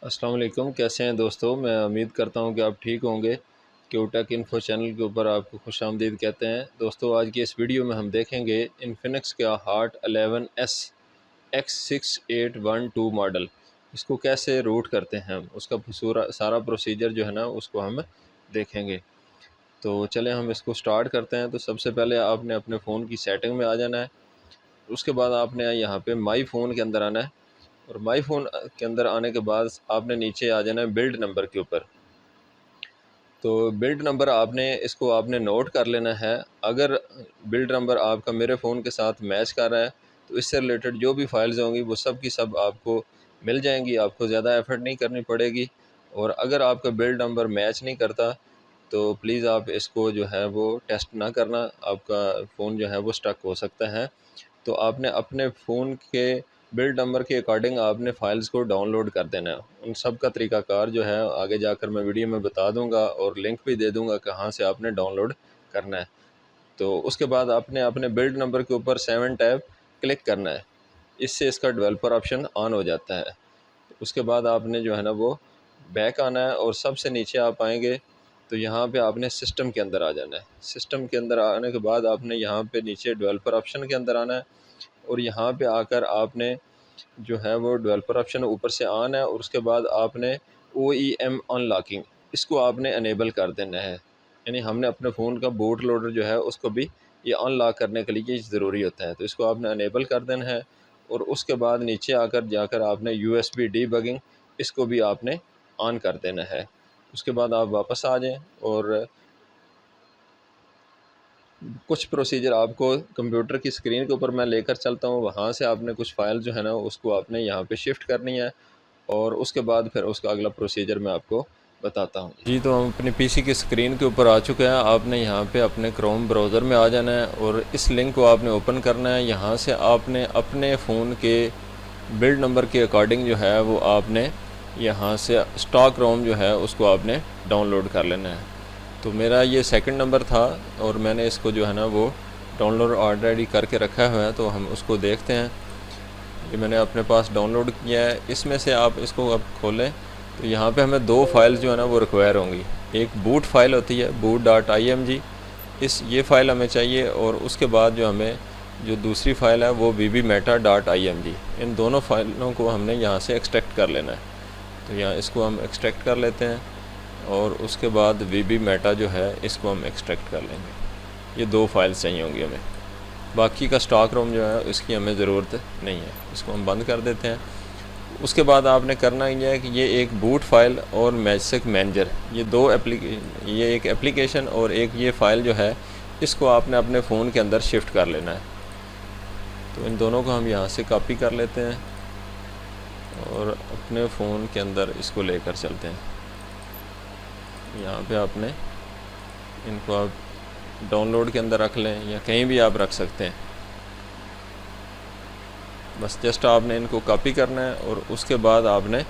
अस्सलाम वालेकुम। कैसे हैं दोस्तों? मैं उम्मीद करता हूं कि आप ठीक होंगे। क्यूटेक इन्फो चैनल के ऊपर आपको खुशामदीद कहते हैं। दोस्तों, आज की इस वीडियो में हम देखेंगे इन्फिनिक्स का हार्ट 11S X6812 मॉडल। इसको कैसे रूट करते हैं हम, उसका सारा प्रोसीजर जो है ना उसको हम देखेंगे। तो चलें हम इसको स्टार्ट करते हैं। तो सबसे पहले आपने अपने फ़ोन की सेटिंग में आ जाना है। उसके बाद आपने यहाँ पे माई फ़ोन के अंदर आना है और माई फ़ोन के अंदर आने के बाद आपने नीचे आ जाना है बिल्ड नंबर के ऊपर। तो बिल्ड नंबर आपने नोट कर लेना है। अगर बिल्ड नंबर आपका मेरे फ़ोन के साथ मैच कर रहा है तो इससे रिलेटेड जो भी फाइल्स होंगी वो सब की सब आपको मिल जाएंगी, आपको ज़्यादा एफ़र्ट नहीं करनी पड़ेगी। और अगर आपका बिल्ड नंबर मैच नहीं करता तो प्लीज़ आप इसको जो है वो टेस्ट ना करना, आपका फ़ोन जो है वो स्टक हो सकता है। तो आपने अपने फ़ोन के बिल्ड नंबर के अकॉर्डिंग आपने फ़ाइल्स को डाउनलोड कर देना है। उन सब का तरीक़ाकार जो है आगे जाकर मैं वीडियो में बता दूंगा और लिंक भी दे दूंगा कहाँ से आपने डाउनलोड करना है। तो उसके बाद आपने अपने बिल्ड नंबर के ऊपर 7 टैब क्लिक करना है। इससे इसका डेवलपर ऑप्शन ऑन हो जाता है। उसके बाद आपने जो है ना वो बैक आना है और सबसे नीचे आप आएंगे तो यहाँ पे आपने सिस्टम के अंदर आ जाना है। सिस्टम के अंदर आने के बाद आपने यहाँ पे नीचे डेवलपर ऑप्शन के अंदर आना है और यहाँ पे आकर आपने जो है वो डेवलपर ऑप्शन ऊपर से ऑन है और उसके बाद आपने OEM अनलॉकिंग इसको आपने अनेबल कर देना है। यानी हमने अपने फ़ोन का बूट लोडर जो है उसको भी ये अनलॉक करने के लिए ज़रूरी होता है, तो इसको आपने अनेबल कर देना है। और उसके बाद नीचे आकर जाकर आपने USB डीबगिंग इसको भी आपने ऑन कर देना है। उसके बाद आप वापस आ जाएं और कुछ प्रोसीजर आपको कंप्यूटर की स्क्रीन के ऊपर मैं लेकर चलता हूँ। वहाँ से आपने कुछ फ़ाइल जो है ना उसको आपने यहाँ पे शिफ्ट करनी है और उसके बाद फिर उसका अगला प्रोसीजर मैं आपको बताता हूँ। जी, तो हम अपने पीसी की स्क्रीन के ऊपर आ चुके हैं। आपने यहाँ पे अपने क्रोम ब्राउज़र में आ जाना है और इस लिंक को आपने ओपन करना है। यहाँ से आपने अपने फ़ोन के बिल्ड नंबर के अकॉर्डिंग जो है वो आपने यहाँ से स्टॉक रोम जो है उसको आपने डाउनलोड कर लेना है। तो मेरा ये सेकंड नंबर था और मैंने इसको जो है ना वो डाउनलोड ऑलरेडी करके रखा हुआ है, तो हम उसको देखते हैं। ये मैंने अपने पास डाउनलोड किया है। इसमें से आप इसको अब खोलें तो यहाँ पे हमें दो फाइल्स जो है ना वो रिक्वायर होंगी। एक बूट फाइल होती है boot.img, ये फ़ाइल हमें चाहिए और उसके बाद जो हमें जो दूसरी फ़ाइल है वो bbmeta.img। इन दोनों फाइलों को हमने यहाँ से एक्सट्रैक्ट कर लेना है। तो यहाँ इसको हम एक्सट्रैक्ट कर लेते हैं और उसके बाद bbmeta जो है इसको हम एक्सट्रैक्ट कर लेंगे। ये दो फाइल्स चाहिए होंगी हमें। बाकी का स्टॉक रोम जो है इसकी हमें ज़रूरत नहीं है, इसको हम बंद कर देते हैं। उसके बाद आपने करना ये है कि ये एक बूट फाइल और मैजिक मैनेजर, ये एक एप्लीकेशन और एक ये फ़ाइल जो है इसको आपने अपने फ़ोन के अंदर शिफ्ट कर लेना है। तो इन दोनों को हम यहाँ से कॉपी कर लेते हैं और अपने फ़ोन के अंदर इसको लेकर चलते हैं। यहाँ पे आपने इनको आप डाउनलोड के अंदर रख लें या कहीं भी आप रख सकते हैं। बस जस्ट आपने इनको कॉपी करना है और उसके बाद आपने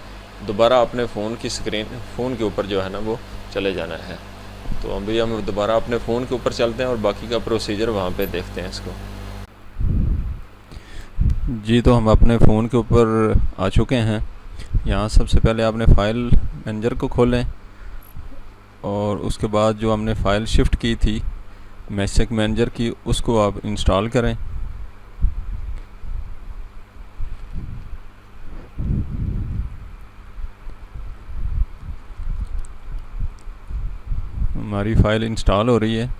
दोबारा अपने फ़ोन के ऊपर जो है ना वो चले जाना है। तो अभी हम दोबारा अपने फ़ोन के ऊपर चलते हैं और बाकी का प्रोसीजर वहाँ पे देखते हैं इसको। जी, तो हम अपने फ़ोन के ऊपर आ चुके हैं। यहाँ सबसे पहले आपने फ़ाइल मैनेजर को खोलें और उसके बाद जो हमने फ़ाइल शिफ्ट की थी मैजिक मैनेजर की उसको आप इंस्टॉल करें। हमारी फ़ाइल इंस्टॉल हो रही है,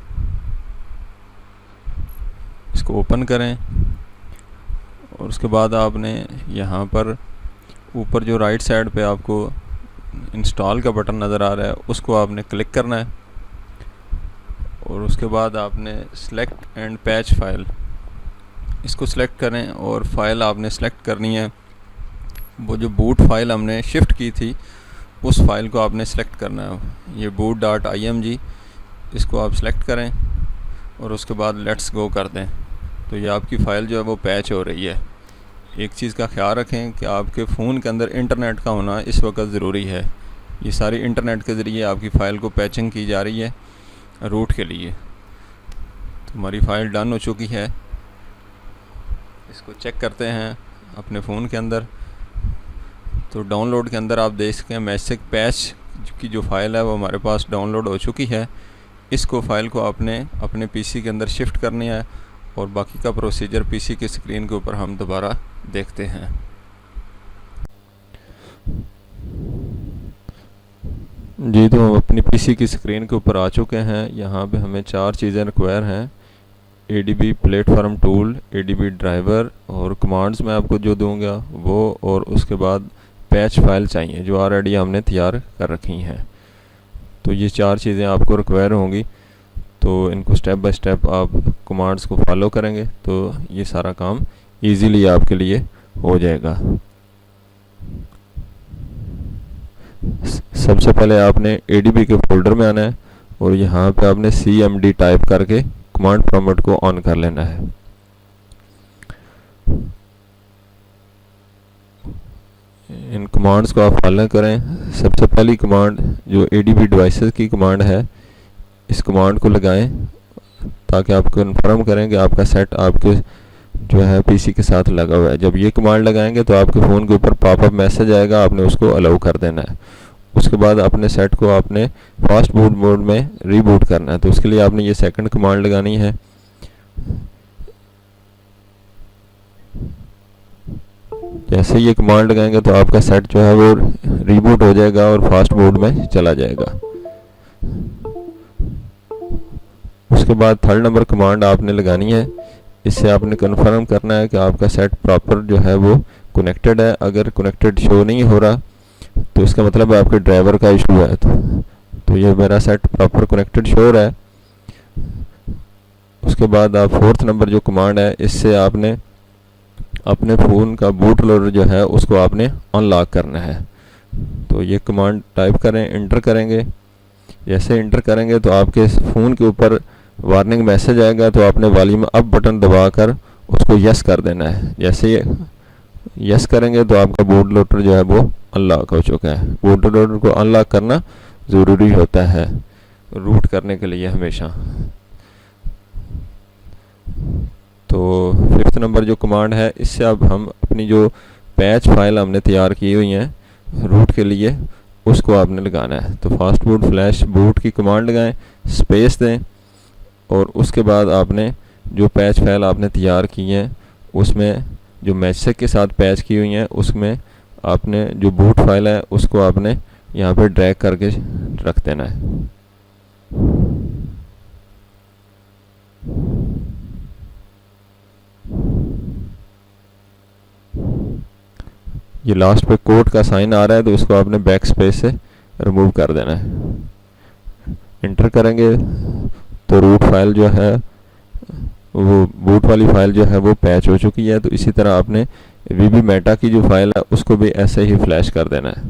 इसको ओपन करें और उसके बाद आपने यहाँ पर ऊपर जो राइट साइड पे आपको इंस्टॉल का बटन नज़र आ रहा है उसको आपने क्लिक करना है और उसके बाद आपने सेलेक्ट एंड पैच फाइल इसको सिलेक्ट करें और फाइल आपने सेलेक्ट करनी है वो जो बूट फाइल हमने शिफ्ट की थी उस फाइल को आपने सेलेक्ट करना है। ये boot.img इसको आप सेलेक्ट करें और उसके बाद लेट्स गो कर दें। तो ये आपकी फ़ाइल जो है वो पैच हो रही है। एक चीज़ का ख्याल रखें कि आपके फ़ोन के अंदर इंटरनेट का होना इस वक्त ज़रूरी है। ये सारी इंटरनेट के ज़रिए आपकी फ़ाइल को पैचिंग की जा रही है रूट के लिए। तो हमारी फ़ाइल डन हो चुकी है। इसको चेक करते हैं अपने फ़ोन के अंदर। तो डाउनलोड के अंदर आप देख सकें मैजिक पैच की जो फ़ाइल है वो हमारे पास डाउनलोड हो चुकी है। इसको फ़ाइल को आपने अपने पीसी के अंदर शिफ्ट करनी है और बाकी का प्रोसीजर पीसी की स्क्रीन के ऊपर हम दोबारा देखते हैं। जी, तो हम अपनी पीसी की स्क्रीन के ऊपर आ चुके हैं। यहाँ पे हमें 4 चीज़ें रिक्वायर हैं: ADB platform tool, ADB driver, और कमांड्स मैं आपको जो दूंगा वो, और उसके बाद पैच फाइल चाहिए जो ऑलरेडी हमने तैयार कर रखी हैं। तो ये 4 चीज़ें आपको रिक्वायर होंगी। तो इनको स्टेप बाय स्टेप आप कमांड्स को फॉलो करेंगे तो ये सारा काम इजीली आपके लिए हो जाएगा। सबसे पहले आपने एडीबी के फोल्डर में आना है और यहाँ पे आपने cmd टाइप करके कमांड प्रॉम्प्ट को ऑन कर लेना है। इन कमांड्स को आप फॉलो करें। सबसे पहली कमांड जो एडीबी डिवाइसेस की कमांड है, इस कमांड को लगाएं ताकि आप कंफर्म करें कि आपका सेट आपके जो है पीसी के साथ लगा हुआ है। जब ये कमांड लगाएंगे तो आपके फ़ोन के ऊपर पॉपअप मैसेज आएगा, आपने उसको अलाउ कर देना है। उसके बाद अपने सेट को आपने फास्ट बूट मोड में रीबूट करना है। तो उसके लिए आपने ये सेकंड कमांड लगानी है। जैसे ये कमांड लगाएंगे तो आपका सेट जो है वो रीबूट हो जाएगा और फास्ट मोड में चला जाएगा। उसके बाद थर्ड नंबर कमांड आपने लगानी है। इससे आपने कंफर्म करना है कि आपका सेट प्रॉपर जो है वो कनेक्टेड है। अगर कनेक्टेड शो नहीं हो रहा तो इसका मतलब है आपके ड्राइवर का इशू है। तो ये मेरा सेट प्रॉपर कनेक्टेड शो हो रहा है। उसके बाद आप फोर्थ नंबर जो कमांड है, इससे आपने अपने फ़ोन का बूट लोडर जो है उसको आपने अनलॉक करना है। तो ये कमांड टाइप करें, इंटर करेंगे। जैसे इंटर करेंगे तो आपके फ़ोन के ऊपर वार्निंग मैसेज आएगा, तो आपने वॉल्यूम अप बटन दबाकर उसको यस कर देना है। जैसे ये यस करेंगे तो आपका बूट लोडर जो है वो अनलॉक हो चुका है। बूट लोडर को अनलॉक करना ज़रूरी होता है रूट करने के लिए हमेशा। तो फिफ्थ नंबर जो कमांड है, इससे अब हम अपनी जो पैच फाइल हमने तैयार की हुई हैं रूट के लिए, उसको आपने लगाना है। तो फास्ट बूट फ्लैश बूट की कमांड लगाएं, स्पेस दें, और उसके बाद आपने जो पैच फाइल आपने तैयार की है उसमें जो मैजिक के साथ पैच की हुई हैं उसमें आपने जो बूट फाइल है उसको आपने यहाँ पे ड्रैग करके रख देना है। ये लास्ट पे कोड का साइन आ रहा है तो उसको आपने बैक स्पेस से रिमूव कर देना है। इंटर करेंगे तो रूट फाइल जो है वो बूट वाली फाइल जो है वो पैच हो चुकी है। तो इसी तरह आपने वीबी मेटा की जो फाइल है उसको भी ऐसे ही फ्लैश कर देना है।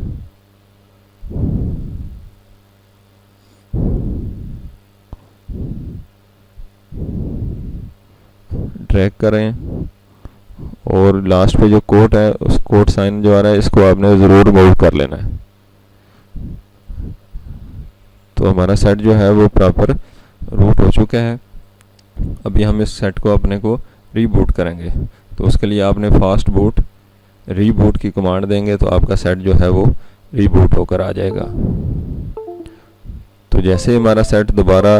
ड्रैग करें और लास्ट पे जो कोड है उस कोड साइन जो आ रहा है इसको आपने ज़रूर मूव कर लेना है। तो हमारा सेट जो है वो प्रॉपर रूट हो चुका है। अभी हम इस सेट को अपने को रीबूट करेंगे। तो उसके लिए आपने फास्ट बूट रीबूट की कमांड देंगे तो आपका सेट जो है वो रीबूट होकर आ जाएगा। तो जैसे ही हमारा सेट दोबारा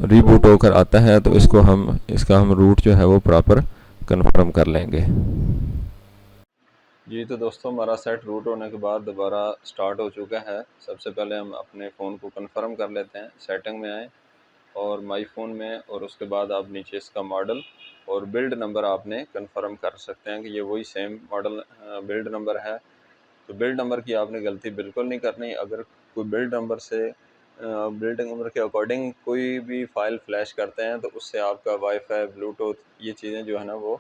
रीबूट होकर आता है तो इसका हम रूट जो है वो प्रॉपर कंफर्म कर लेंगे। जी, तो दोस्तों हमारा सेट रूट होने के बाद दोबारा स्टार्ट हो चुका है। सबसे पहले हम अपने फ़ोन को कंफर्म कर लेते हैं। सेटिंग में आएँ और माई फ़ोन में, और उसके बाद आप नीचे इसका मॉडल और बिल्ड नंबर आपने कंफर्म कर सकते हैं कि ये वही सेम मॉडल बिल्ड नंबर है। तो बिल्ड नंबर की आपने गलती बिल्कुल नहीं करनी। अगर कोई बिल्ड नंबर के अकॉर्डिंग कोई भी फ़ाइल फ्लैश करते हैं तो उससे आपका वाईफाई, ब्लूटूथ, ये चीज़ें जो है ना वो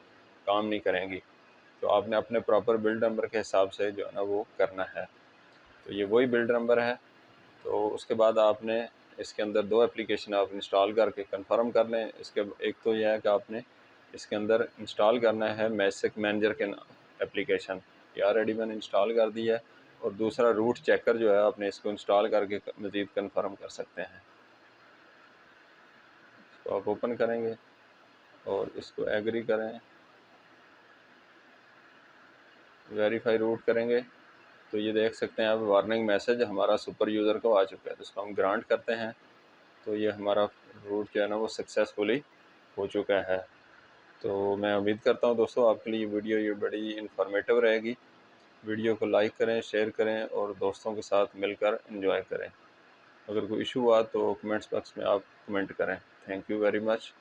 काम नहीं करेंगी। तो आपने अपने प्रॉपर बिल्ड नंबर के हिसाब से जो है ना वो करना है। तो ये वही बिल्ड नंबर है। तो उसके बाद आपने इसके अंदर 2 एप्लीकेशन आप इंस्टॉल करके कंफर्म कर लें। इसके एक तो यह है कि आपने इसके अंदर इंस्टॉल करना है मैजिक मैनेजर के एप्लीकेशन, ये ऑलरेडी मैंने इंस्टॉल कर दी है। और दूसरा रूट चेकर जो है आपने इसको इंस्टॉल करके मज़ीद कंफर्म कर सकते हैं। इसको आप ओपन करेंगे और इसको एग्री करें, वेरीफाई रूट करेंगे तो ये देख सकते हैं आप, वार्निंग मैसेज हमारा सुपर यूज़र को आ चुका है, तो इसको हम ग्रांट करते हैं। तो ये हमारा रूट जो है ना वो सक्सेसफुली हो चुका है। तो मैं उम्मीद करता हूँ दोस्तों आपके लिए वीडियो ये बड़ी इन्फॉर्मेटिव रहेगी। वीडियो को लाइक करें, शेयर करें और दोस्तों के साथ मिलकर एंजॉय करें। अगर कोई इशू हुआ तो कमेंट्स बॉक्स में आप कमेंट करें। Thank you very much.